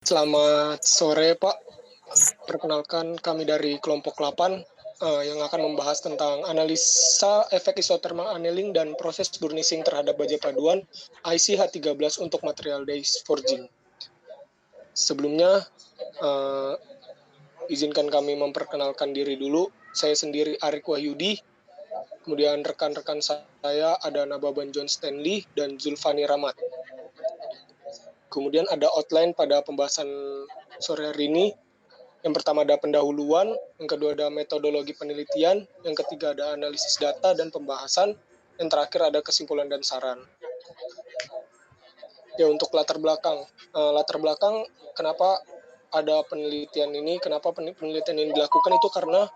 Selamat sore, Pak. Perkenalkan kami dari kelompok 8 yang akan membahas tentang analisa efek isothermal annealing dan proses burnishing terhadap baja paduan IC-H13 untuk material dies forging. Sebelumnya, izinkan kami memperkenalkan diri dulu. Saya sendiri Arik Wahyudi, kemudian rekan-rekan saya ada Nababan John Stanley dan Zulfani Rahmat. Kemudian ada outline pada pembahasan sore hari ini. Yang pertama ada pendahuluan, yang kedua ada metodologi penelitian, yang ketiga ada analisis data dan pembahasan, yang terakhir ada kesimpulan dan saran. Ya, untuk latar belakang kenapa ada penelitian ini, kenapa penelitian ini dilakukan itu karena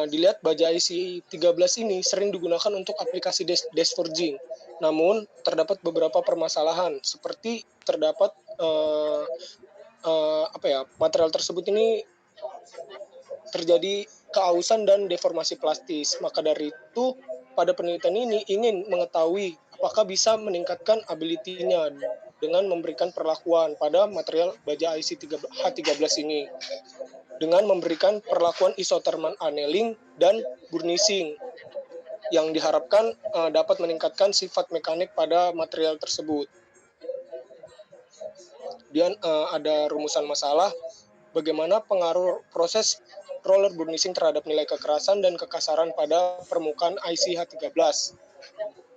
dilihat baja IC13 ini sering digunakan untuk aplikasi dies forging. Namun terdapat beberapa permasalahan seperti terdapat material tersebut ini terjadi keausan dan deformasi plastis. Maka dari itu pada penelitian ini ingin mengetahui apakah bisa meningkatkan ability-nya dengan memberikan perlakuan pada material baja IC-H13 ini dengan memberikan perlakuan isothermal annealing dan burnishing yang diharapkan dapat meningkatkan sifat mekanik pada material tersebut. Kemudian ada rumusan masalah, bagaimana pengaruh proses roller burnishing terhadap nilai kekerasan dan kekasaran pada permukaan IC-H13.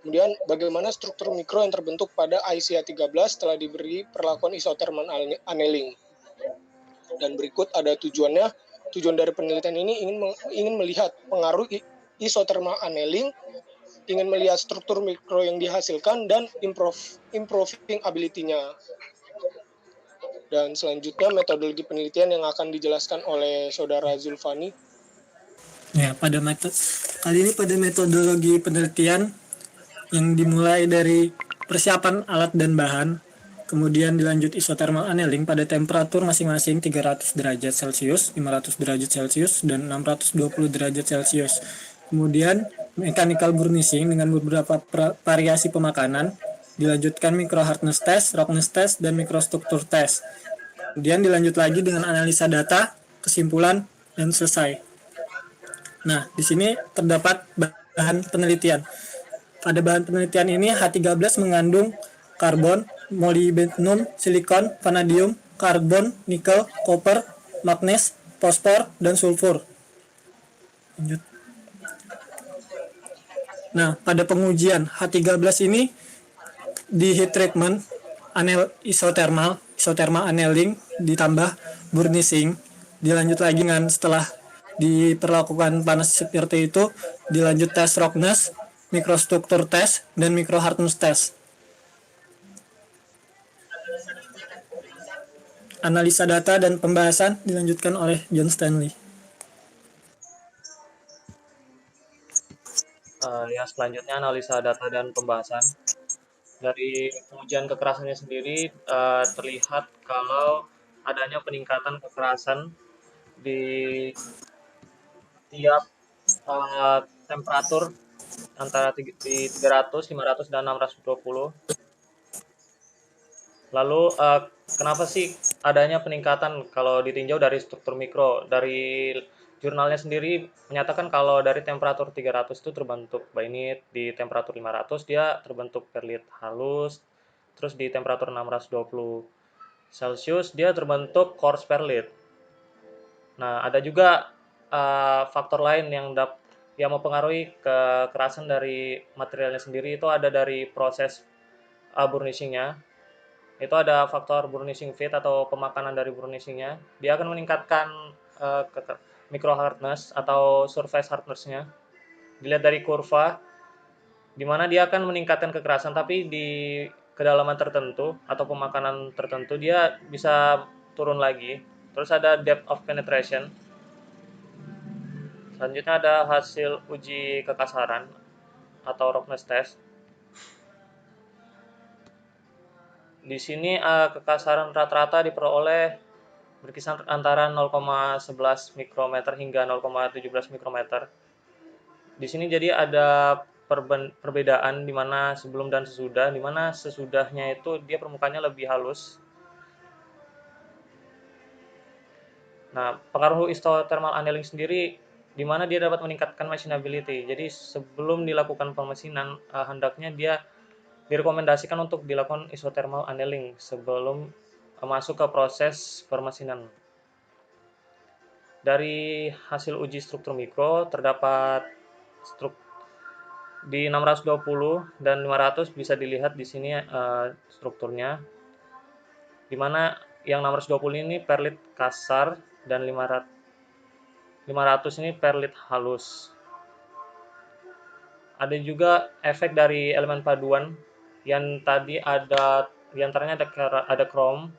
Kemudian bagaimana struktur mikro yang terbentuk pada IC-H13 setelah diberi perlakuan isothermal annealing. Dan berikut ada tujuannya. Tujuan dari penelitian ini ingin melihat pengaruh isothermal annealing, ingin melihat struktur mikro yang dihasilkan, dan improving ability-nya. Dan selanjutnya metodologi penelitian yang akan dijelaskan oleh Saudara Zulfani. Ya, kali ini pada metodologi penelitian yang dimulai dari persiapan alat dan bahan, kemudian dilanjut isothermal annealing pada temperatur masing-masing 300 derajat Celcius, 500 derajat Celcius, dan 620 derajat Celcius. Kemudian mechanical burnishing dengan beberapa variasi pemakanan, dilanjutkan micro hardness test, roughness test, dan microstructure test. Kemudian dilanjut lagi dengan analisa data, kesimpulan, dan selesai. Nah, di sini terdapat bahan penelitian. Pada bahan penelitian ini H13 mengandung karbon, molybdenum, silikon, vanadium, karbon, nikel, koper, magnes, fosfor, dan sulfur. Lanjut. Nah, pada pengujian H13 ini di heat treatment, isothermal annealing ditambah burnishing, dilanjut lagi dengan setelah diperlakukan panas seperti itu, dilanjut tes roughness, microstructure test, dan micro hardness test. Analisa data dan pembahasan dilanjutkan oleh John Stanley. Yang selanjutnya analisa data dan pembahasan. Dari pengujian kekerasannya sendiri terlihat kalau adanya peningkatan kekerasan di tiap temperatur antara di 300, 500, dan 620. Lalu kenapa sih adanya peningkatan kalau ditinjau dari struktur mikro? Dari jurnalnya sendiri menyatakan kalau dari temperatur 300 itu terbentuk bainit, di temperatur 500 dia terbentuk perlit halus, terus di temperatur 620 Celcius dia terbentuk coarse perlit. Nah, ada juga faktor lain yang mempengaruhi kekerasan dari materialnya sendiri, itu ada dari proses burnishingnya. Itu ada faktor burnishing fit atau pemakanan dari burnishingnya. Dia akan meningkatkan micro hardness atau surface hardness-nya. Dilihat dari kurva, di mana dia akan meningkatkan kekerasan, tapi di kedalaman tertentu atau pemakanan tertentu dia bisa turun lagi. Terus ada depth of penetration. Selanjutnya ada hasil uji kekasaran atau roughness test. Di sini kekasaran rata-rata diperoleh berkisar antara 0,11 mikrometer hingga 0,17 mikrometer. Di sini jadi ada perbedaan di mana sebelum dan sesudah, di mana sesudahnya itu dia permukaannya lebih halus. Nah, pengaruh isothermal annealing sendiri di mana dia dapat meningkatkan machinability. Jadi sebelum dilakukan pemesinan, hendaknya dia direkomendasikan untuk dilakukan isothermal annealing sebelum masuk ke proses permesinan. Dari hasil uji struktur mikro terdapat di 620 dan 500 bisa dilihat di sini strukturnya, di mana yang 620 ini perlit kasar dan 500 ini perlit halus. Ada juga efek dari elemen paduan yang tadi ada diantaranya ada krom,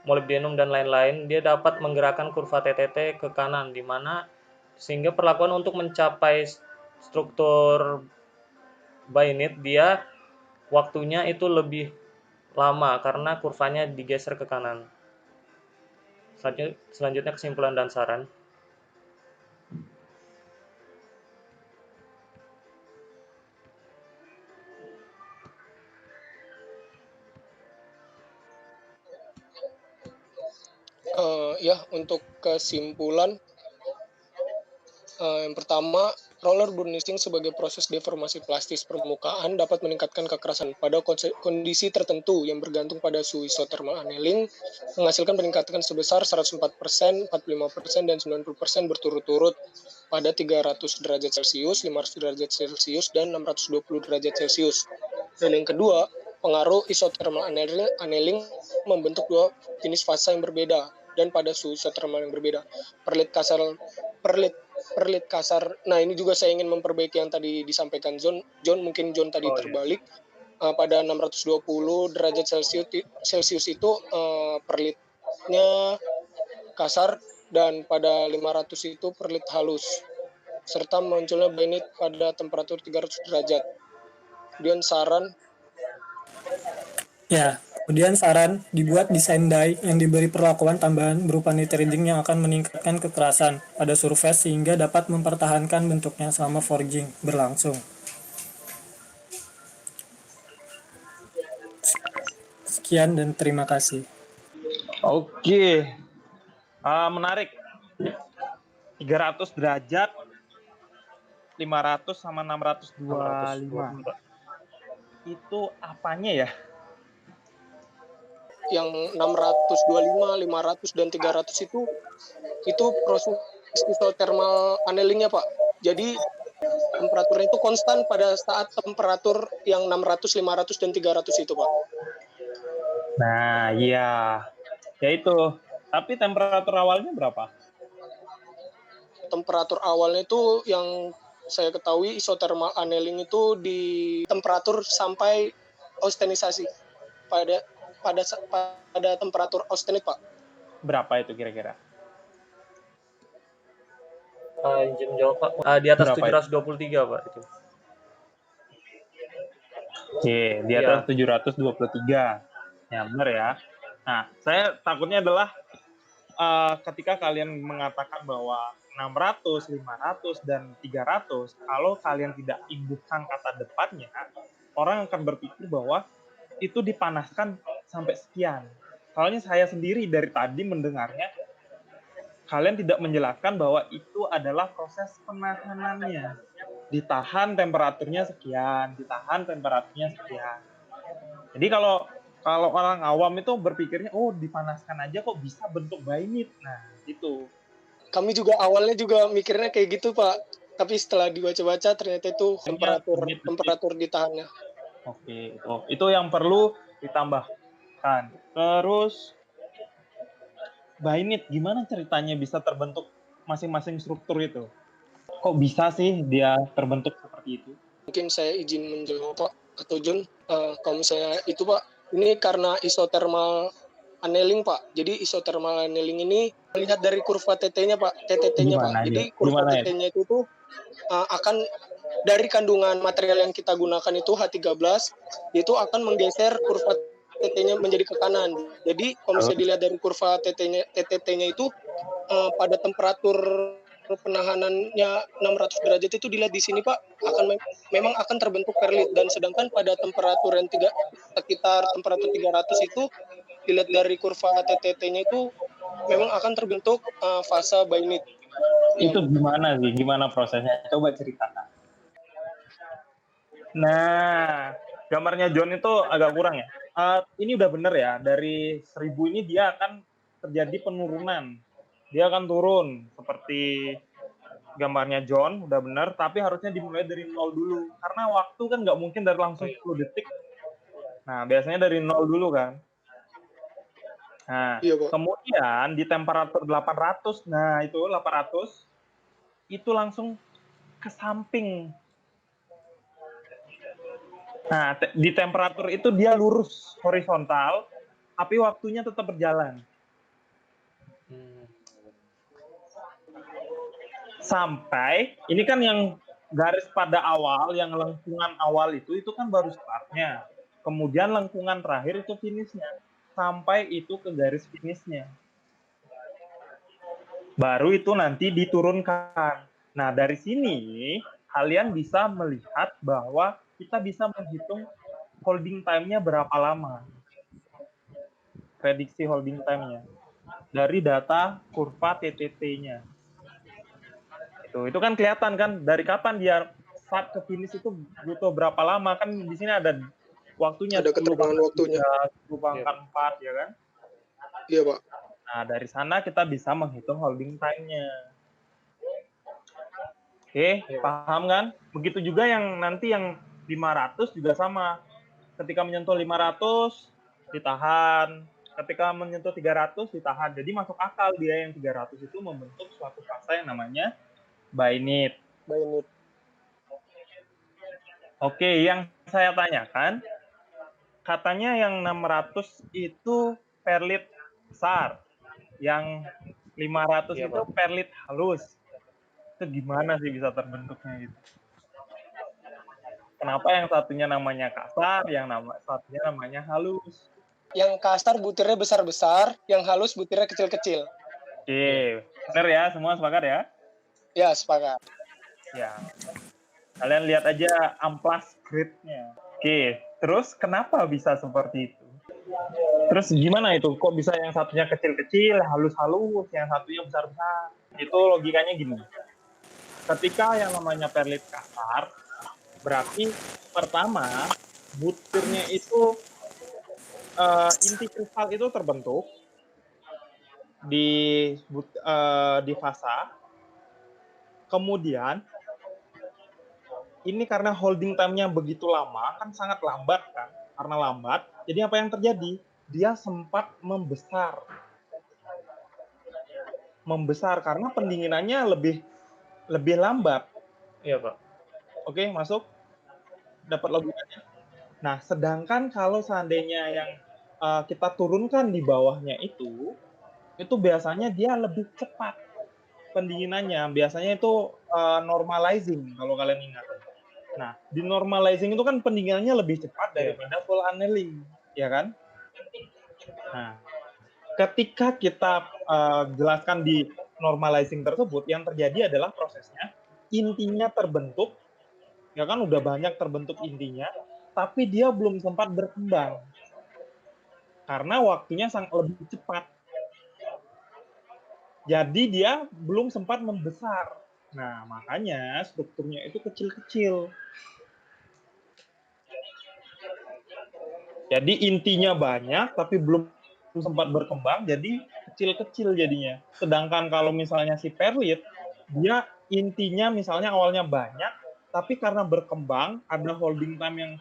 molybdenum dan lain-lain. Dia dapat menggerakkan kurva TTT ke kanan, di mana sehingga perlakuan untuk mencapai struktur bainit dia waktunya itu lebih lama karena kurvanya digeser ke kanan. Selanjutnya kesimpulan dan saran. Ya, untuk kesimpulan, yang pertama, roller burnishing sebagai proses deformasi plastis permukaan dapat meningkatkan kekerasan pada kondisi tertentu yang bergantung pada suhu isothermal annealing, menghasilkan peningkatan sebesar 104%, 45%, dan 90% berturut-turut pada 300 derajat Celcius, 500 derajat Celcius, dan 620 derajat Celcius. Dan yang kedua, pengaruh isothermal annealing membentuk dua jenis fasa yang berbeda dan pada suhu isothermal yang berbeda. Perlit kasar. Nah, ini juga saya ingin memperbaiki yang tadi disampaikan John mungkin John tadi terbalik. Pada 620 derajat Celcius itu perlitnya kasar dan pada 500 itu perlit halus. Serta munculnya bainit pada temperatur 300 derajat. Kemudian saran. Ya, kemudian saran dibuat desain die yang diberi perlakuan tambahan berupa nitriding yang akan meningkatkan kekerasan pada surface sehingga dapat mempertahankan bentuknya selama forging berlangsung. Sekian dan terima kasih. Oke, menarik. 300 derajat, 500 sama 625. Itu apanya ya? Yang 625, 500, dan 300 itu proses isothermal annelingnya, Pak. Jadi temperaturnya itu konstan pada saat temperatur yang 600, 500, dan 300 itu, Pak. Nah, iya. Ya itu. Tapi temperatur awalnya berapa? Temperatur awalnya itu yang saya ketahui isothermal annealing itu di temperatur sampai austenisasi pada temperatur austenit, Pak. Berapa itu kira-kira? Izin jawab, Pak. Di atas Berapa 723, Pak. Itu. Oke, di atas 723. Ya, benar ya. Nah, saya takutnya adalah ketika kalian mengatakan bahwa 600, 500, dan 300, kalau kalian tidak imbuhkan kata depannya, orang akan berpikir bahwa itu dipanaskan sampai sekian. Soalnya saya sendiri dari tadi mendengarnya, kalian tidak menjelaskan bahwa itu adalah proses penahanannya. Ditahan temperaturnya sekian, ditahan temperaturnya sekian. Jadi kalau orang awam itu berpikirnya, oh dipanaskan aja kok bisa bentuk bainit. Nah, itu. Kami juga awalnya juga mikirnya kayak gitu, Pak. Tapi setelah dibaca-baca ternyata itu temperatur ditahannya. Oke, itu yang perlu ditambahkan. Terus bainit, gimana ceritanya bisa terbentuk masing-masing struktur itu? Kok bisa sih dia terbentuk seperti itu? Mungkin saya izin menjawab, Pak, atau John. Kalau misalnya itu, Pak, ini karena isothermal annealing, Pak. Jadi isothermal annealing ini melihat dari kurva TT-nya, Pak. TTT-nya, Pak. Jadi kurva TT-nya itu tuh akan dari kandungan material yang kita gunakan itu H13, itu akan menggeser kurva TT-nya menjadi ke kanan. Jadi kalau misalnya dilihat dari kurva TTT-nya itu pada temperatur penahanannya 600 derajat itu dilihat di sini, Pak, memang akan terbentuk perlit, dan sedangkan pada temperatur yang sekitar temperatur 300 itu dilihat dari kurva TTT-nya itu memang akan terbentuk fase bainit. Itu gimana sih? Gimana prosesnya? Coba ceritakan. Nah, gambarnya John itu agak kurang ya. Ini udah bener ya, dari 1000 ini dia akan terjadi penurunan. Dia akan turun seperti gambarnya John, udah bener, tapi harusnya dimulai dari 0 dulu. Karena waktu kan nggak mungkin dari langsung 10 detik. Nah, biasanya dari 0 dulu kan. Nah, Iya, Pak. kemudian di temperatur 800, nah itu 800, itu langsung ke samping. Nah, di temperatur itu dia lurus horizontal, tapi waktunya tetap berjalan. Sampai, ini kan yang garis pada awal, yang lengkungan awal itu kan baru startnya. Kemudian lengkungan terakhir itu finishnya. Sampai itu ke garis finishnya. Baru itu nanti diturunkan. Nah, dari sini kalian bisa melihat bahwa kita bisa menghitung holding time-nya berapa lama. Prediksi holding time-nya. Dari data kurva TTT-nya. Itu kan kelihatan kan, dari kapan dia start ke finish itu butuh berapa lama. Kan di sini ada waktunya. Ada keterangan waktunya. 10 pangkat 4, ya kan? Iya, Pak. Nah, dari sana kita bisa menghitung holding time-nya. Oke, paham kan? Begitu juga yang nanti yang 500 juga sama. Ketika menyentuh 500, ditahan. Ketika menyentuh 300, ditahan. Jadi masuk akal dia yang 300 itu membentuk suatu fase yang namanya bainit. Oke, yang saya tanyakan, katanya yang 600 itu perlit besar. Yang 500 itu perlit halus. Itu gimana sih bisa terbentuknya gitu? Kenapa yang satunya namanya kasar, yang satunya namanya halus? Yang kasar butirnya besar-besar, yang halus butirnya kecil-kecil. Oke, benar ya? Semua sepakat ya? Ya, sepakat. Ya. Kalian lihat aja amplas grid-nya. Oke, terus kenapa bisa seperti itu? Terus gimana itu? Kok bisa yang satunya kecil-kecil, halus-halus, yang satunya besar-besar? Itu logikanya gini. Ketika yang namanya perlit kasar, berarti pertama butirnya itu inti kristal itu terbentuk di fasa. Kemudian ini karena holding time-nya begitu lama, kan sangat lambat kan? Karena lambat, jadi apa yang terjadi? Dia sempat membesar. Membesar karena pendinginannya lebih lambat. Iya, Pak. Oke, masuk? Dapat logikanya? Nah, sedangkan kalau seandainya yang kita turunkan di bawahnya itu biasanya dia lebih cepat pendinginannya. Biasanya itu normalizing, kalau kalian ingat. Nah, di normalizing itu kan pendinginannya lebih cepat daripada full annealing, ya kan? Nah, ketika kita jelaskan di normalizing tersebut, yang terjadi adalah prosesnya intinya terbentuk, ya kan udah banyak terbentuk intinya, tapi dia belum sempat berkembang karena waktunya sangat lebih cepat. Jadi dia belum sempat membesar. Nah, makanya strukturnya itu kecil-kecil. Jadi intinya banyak, tapi belum sempat berkembang, jadi kecil-kecil jadinya. Sedangkan kalau misalnya si perlit, dia intinya misalnya awalnya banyak, tapi karena berkembang, ada holding time yang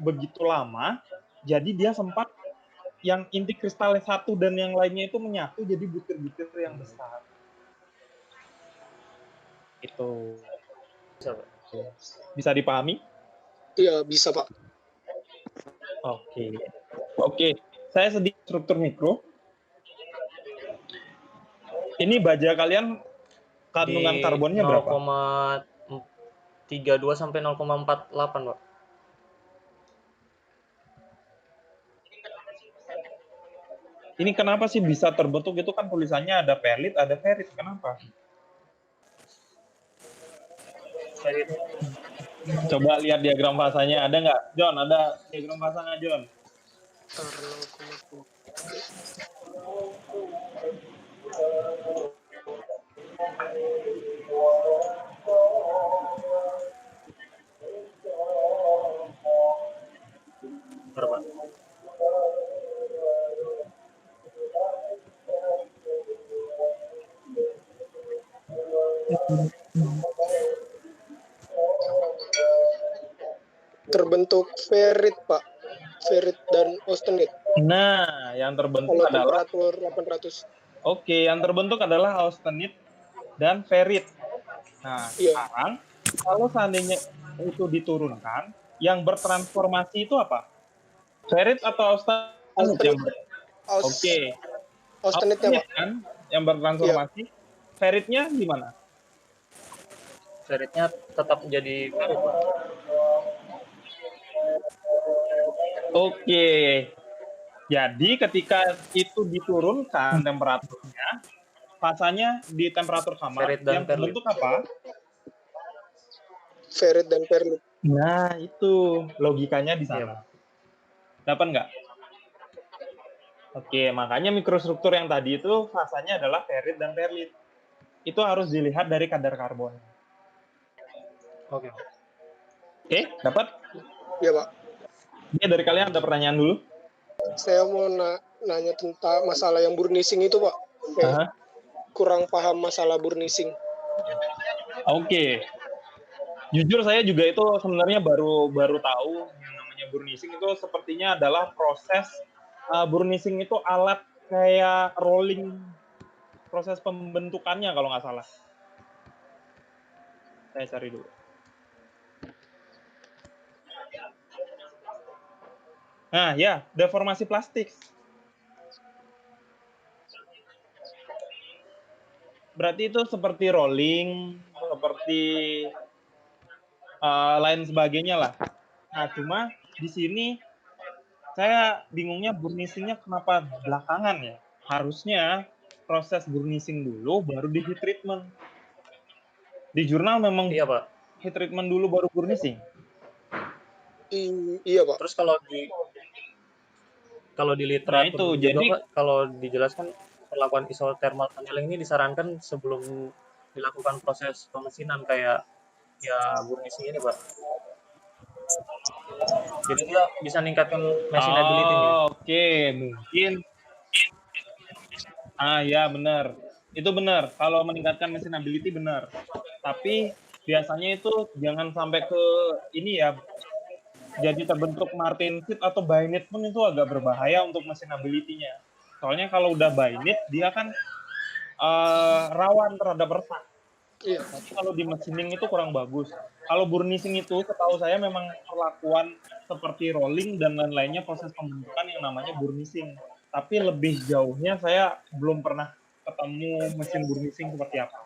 begitu lama, jadi dia sempat yang inti kristalnya satu dan yang lainnya itu menyatu, jadi butir-butir yang besar. Itu bisa dipahami? Iya, bisa, Pak. Oke. Saya sedikit struktur mikro. Ini baja kalian kandungan karbonnya berapa? 0,32 sampai 0,48, Pak. Ini kenapa sih bisa terbentuk? Itu kan tulisannya ada perlit, ada ferit. Kenapa? Coba lihat diagram fasanya. Ada nggak? John, ada diagram fasa nggak, John? Terbentuk ferrit, Pak. Ferrit dan austenit. Nah, yang terbentuk Kalau adalah temperatur 800. Oke, yang terbentuk adalah austenit dan ferrit. Nah, Iya. sekarang kalau seandainya itu diturunkan, yang bertransformasi itu apa? Ferrit atau austenit yang Oke. Austenitnya, Austenit Pak. kan yang Iya. bertransformasi. Ferritnya gimana? Feritnya tetap jadi ferit, Pak. Oke. Jadi ketika itu diturunkan temperaturnya, fasanya di temperatur sama, Ferit dan yang perlit. terbentuk apa? Ferrit dan perlit. Nah, itu logikanya di Iya, sana. Pak. Dapat nggak? Oke, makanya mikrostruktur yang tadi itu fasanya adalah ferrit dan perlit. Itu harus dilihat dari kadar karbon. Oke. Oke, dapat? Iya, Pak. Ini dari kalian ada pertanyaan dulu? Saya mau nanya tentang masalah yang burnising itu, Pak. Aha. Kurang paham masalah burnising. Oke. Jujur saya juga itu sebenarnya baru tahu yang namanya burnising itu sepertinya adalah proses burnising itu alat kayak rolling, proses pembentukannya kalau nggak salah. Saya cari dulu. Nah ya, deformasi plastik. Berarti itu seperti rolling, seperti lain sebagainya lah. Nah cuma di sini saya bingungnya burnisingnya kenapa belakangan ya? Harusnya proses burnising dulu baru di heat treatment. Di jurnal memang Iya, Pak. heat treatment dulu baru burnising. Iya, Pak. Terus kalau di Nah literatur itu juga, jadi Pak, kalau dijelaskan perlakuan isothermal tunneling ini disarankan sebelum dilakukan proses pemesinan kayak ya burnising ini, Pak. Jadi dia bisa meningkatkan machinability-nya. oke, mungkin ya benar. Itu benar. Kalau meningkatkan machinability benar. Tapi biasanya itu jangan sampai ke ini ya. Jadi terbentuk martensit atau bayonet pun itu agak berbahaya untuk machinability-nya. Soalnya kalau udah bayonet dia kan rawan terhadap retak. Iya. Tapi kalau di machining itu kurang bagus. Kalau burnising itu setahu saya memang perlakuan seperti rolling dan lain-lainnya proses pembentukan yang namanya burnising. Tapi lebih jauhnya saya belum pernah ketemu mesin burnising seperti apa.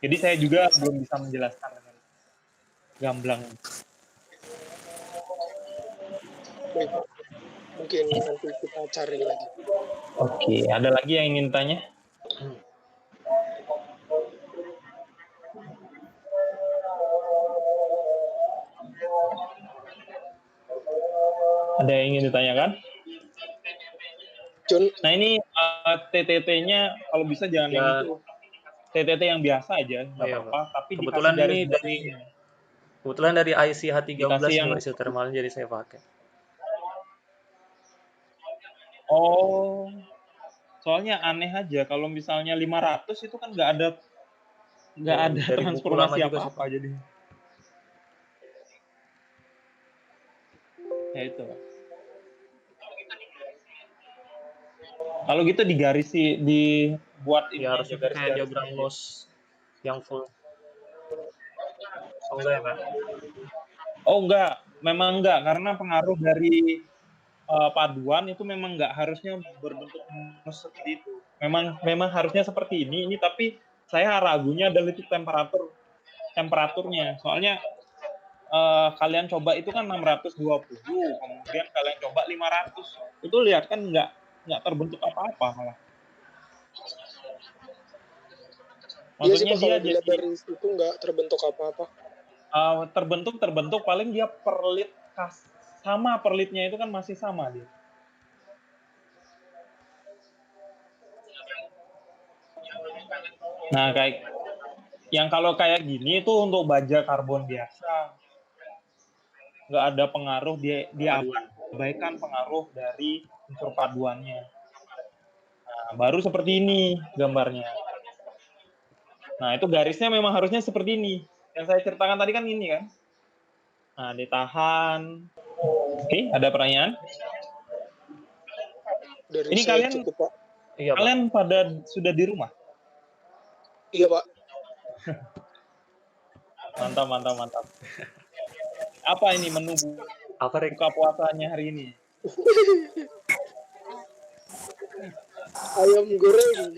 Jadi saya juga belum bisa menjelaskan dengan gamblang. Baik. Mungkin nanti kita cari lagi. Oke, ada lagi yang ingin tanya? Ada yang ingin ditanyakan? John, Nah ini TTT-nya kalau bisa jangan yang itu. TTT yang biasa aja, nggak Iya, apa-apa. Pak. Tapi Kebetulan dikasih garis ini batasnya. kebetulan dari IC H13 Dikasih yang juga isothermal, jadi saya pakai. Oh, soalnya aneh aja kalau misalnya 500 itu kan nggak ada Dari buku lama transformasi juga sih, apa-apa Pak. jadi. Ya itu. Kalau gitu dibuat ini Ya aja harusnya kayak garis-garisnya diagram aja. loss yang full. Oh enggak ya, Pak? Oh enggak, memang enggak karena pengaruh dari paduan itu memang nggak harusnya berbentuk seperti itu. Memang harusnya seperti ini tapi saya ragunya adalah itu temperaturnya. Soalnya kalian coba itu kan 620, kemudian kalian coba 500. Itu lihat kan nggak terbentuk apa-apa malah. iya sih, Maksudnya Pak, dia kalau dilihat jadi dari situ nggak terbentuk apa-apa. terbentuk paling dia perlit sama perlitnya itu kan masih sama dia. Nah, kalau kayak gini itu untuk baja karbon biasa. Nggak ada pengaruh, dia Paduan. abaikan pengaruh dari unsur paduannya. Nah, baru seperti ini gambarnya. Nah, itu garisnya memang harusnya seperti ini. Yang saya ceritakan tadi kan ini kan. Nah, ditahan. Oke, ada pertanyaan? Dari Ini saya kalian cukup, Pak. Iya, Pak. kalian pada sudah di rumah? Iya, Pak. Mantap, mantap, mantap. Apa ini menu Apa, Rek? buka puasanya hari ini? Ayam goreng.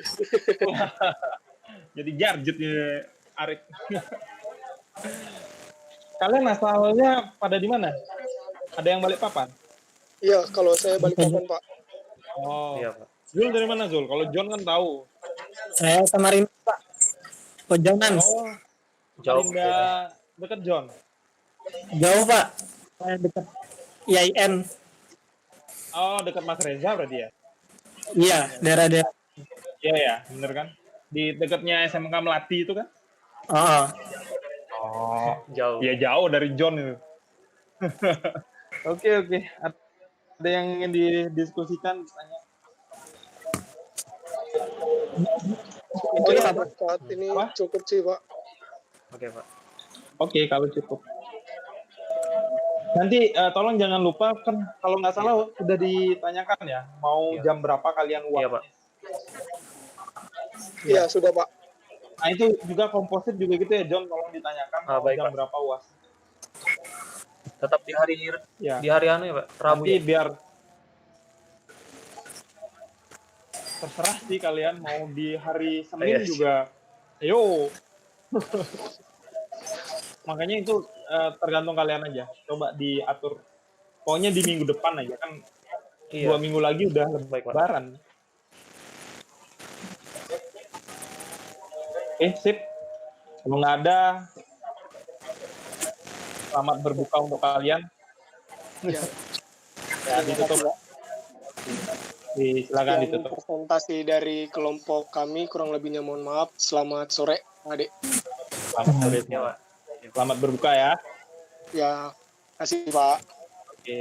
Jadi jarjet ya, Arif. Kalian asalnya pada di mana? Ada yang balik papan? Iya, kalau saya Balikpapan, Pak. Oh. Iya, Pak. Zul dari mana, Zul? Kalau John kan tahu. Saya Samarinda, Pak. Pojangan. Oh, Jauh. pindah dekat John. Jauh, Pak. Saya dekat IAIN. Oh, dekat Mas Reza berarti ya? Iya, daerah-daerah. Iya ya, bener kan? Di dekatnya SMK Melati itu kan? Oh, Oh, Jauh. ya jauh dari John itu. Oke. Ada yang ingin didiskusikan? Tanya. Mungkin saat ini Apa? cukup sih, Pak. Oke, Pak. Oke, kalau cukup. Nanti tolong jangan lupa kan kalau nggak salah sudah ditanyakan ya mau Iya. jam berapa kalian uang. Iya, Pak. Iya, sudah, Pak. Nah itu juga komposit juga gitu ya John, tolong ditanyakan mau Baik, jam Pak. berapa uas. Tetap di hari Ya. anu ya, Pak. Rabu Nanti ya. biar terserah sih kalian mau di hari Senin Iya. juga. Ayo. Makanya itu tergantung kalian aja. Coba diatur. Pokoknya di minggu depan aja kan. 2 Iya. minggu lagi udah Baik, Pak. lebaran. Sip. Kalau nggak ada, selamat berbuka untuk kalian. Iya. Ya, ditutup. Silakan Sekian ditutup. presentasi dari kelompok kami, kurang lebihnya mohon maaf. Selamat sore, adik. Selamat sore Iya, semua. Pak. Selamat berbuka ya. Ya, kasih, Pak. Oke.